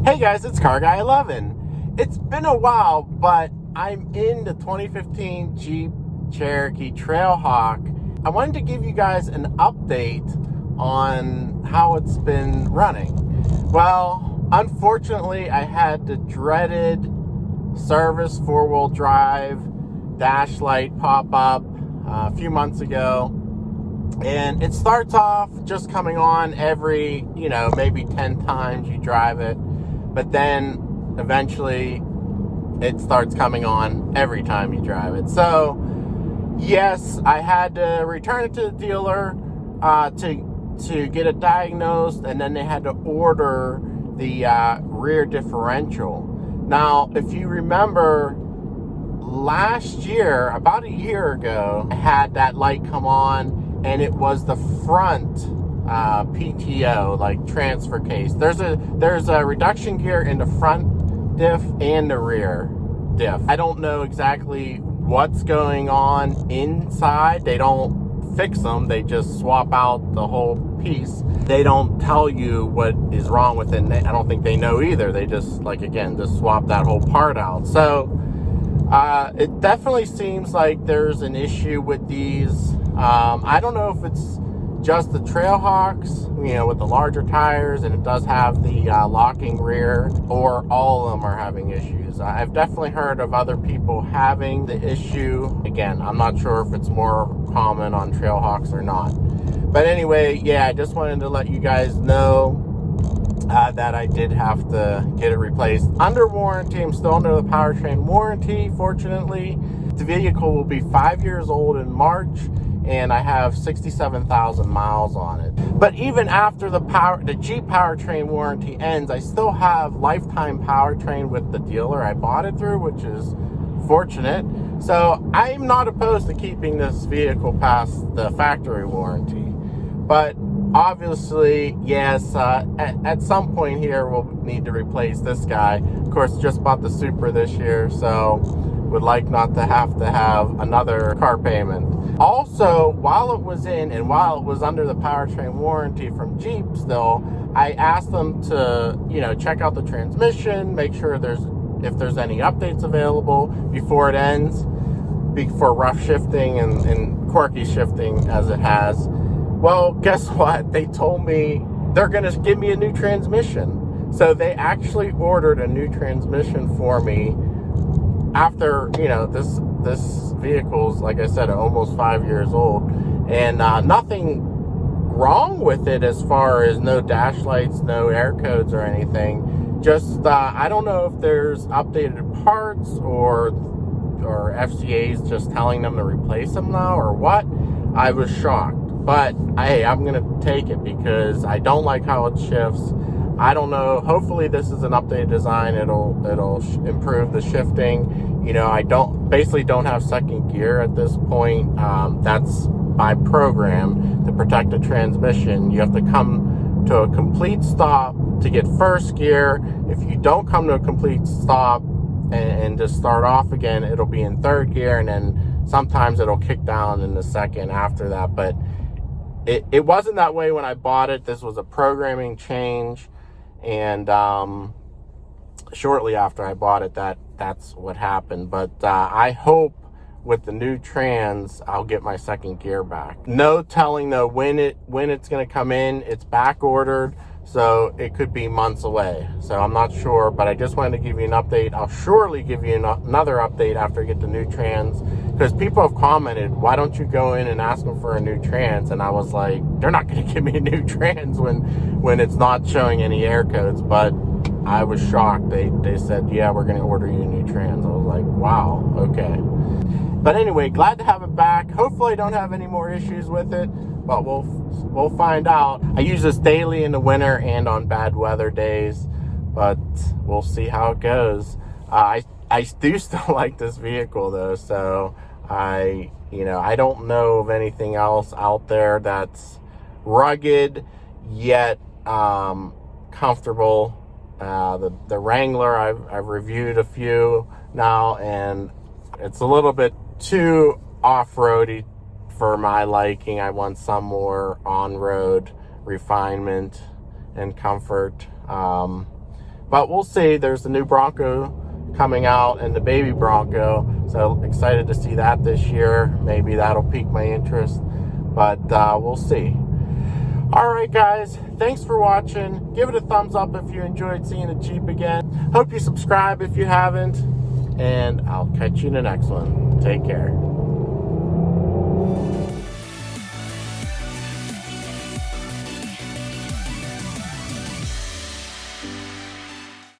Hey guys, it's Car Guy 11. It's been a while, but I'm in the 2015 Jeep Cherokee Trailhawk. I wanted to give you guys an update on how it's been running. Well, unfortunately, I had the dreaded service 4-wheel drive dash light pop up a few months ago. And it starts off just coming on every, maybe 10 times you drive it. But then eventually it starts coming on every time you drive it. So yes, I had to return it to the dealer to get it diagnosed, and then they had to order the rear differential. Now, if you remember, last year, about a year ago, I had that light come on, and it was the front PTO, like transfer case. There's a reduction gear in the front diff and the rear diff. I don't know exactly what's going on inside. They don't fix them. They just swap out the whole piece. They don't tell you what is wrong with it. I don't think they know either. They just, just swap that whole part out. So it definitely seems like there's an issue with these. I don't know if it's just the Trailhawks, with the larger tires, and it does have the locking rear, or all of them are having issues. I've definitely heard of other people having the issue. Again, I'm not sure if it's more common on Trailhawks or not. But anyway, yeah, I just wanted to let you guys know that I did have to get it replaced. Under warranty, I'm still under the powertrain warranty, fortunately. The vehicle will be 5 years old in March, and I have 67,000 miles on it. But even after the Jeep powertrain warranty ends, I still have lifetime powertrain with the dealer I bought it through, which is fortunate. So I'm not opposed to keeping this vehicle past the factory warranty. But obviously, yes, at some point here, we'll need to replace this guy. Of course, just bought the Supra this year, so would like not to have another car payment. Also, while it was in and while it was under the powertrain warranty from Jeep still, I asked them to, check out the transmission, make sure if there's any updates available before it ends, before rough shifting and quirky shifting as it has. Well, guess what? They told me they're going to give me a new transmission. So they actually ordered a new transmission for me after, this vehicle's, like I said, almost 5 years old. And nothing wrong with it as far as no dash lights, no air codes or anything. Just, I don't know if there's updated parts or FCA's just telling them to replace them now or what. I was shocked. But, hey, I'm going to take it because I don't like how it shifts. I don't know. Hopefully this is an updated design. It'll improve the shifting. I basically don't have second gear at this point. That's by program to protect the transmission. You have to come to a complete stop to get first gear. If you don't come to a complete stop and just start off again, it'll be in third gear, and then sometimes it'll kick down in the second after that. But it wasn't that way when I bought it. This was a programming change, and shortly after I bought it, that's what happened. But I hope with the new trans, I'll get my second gear back. No telling though when it's going to come in. It's back ordered, so it could be months away. So I'm not sure, but I just wanted to give you an update. I'll surely give you another update after I get the new trans, because people have commented, why don't you go in and ask them for a new trans? And I was like, they're not going to give me a new trans when it's not showing any air codes. But I was shocked. They said, yeah, we're going to order you a new trans. I was like, wow, okay. But anyway, glad to have it back. Hopefully I don't have any more issues with it, but we'll find out. I use this daily in the winter and on bad weather days, but we'll see how it goes. I do still like this vehicle though, so I don't know of anything else out there that's rugged yet comfortable. The Wrangler, I've reviewed a few now, and it's a little bit too off-roady for my liking. I want some more on-road refinement and comfort. But we'll see. There's the new Bronco coming out and the baby Bronco. So excited to see that this year. Maybe that'll pique my interest. But we'll see. All right, guys. Thanks for watching. Give it a thumbs up if you enjoyed seeing a Jeep again. Hope you subscribe if you haven't. And I'll catch you in the next one. Take care.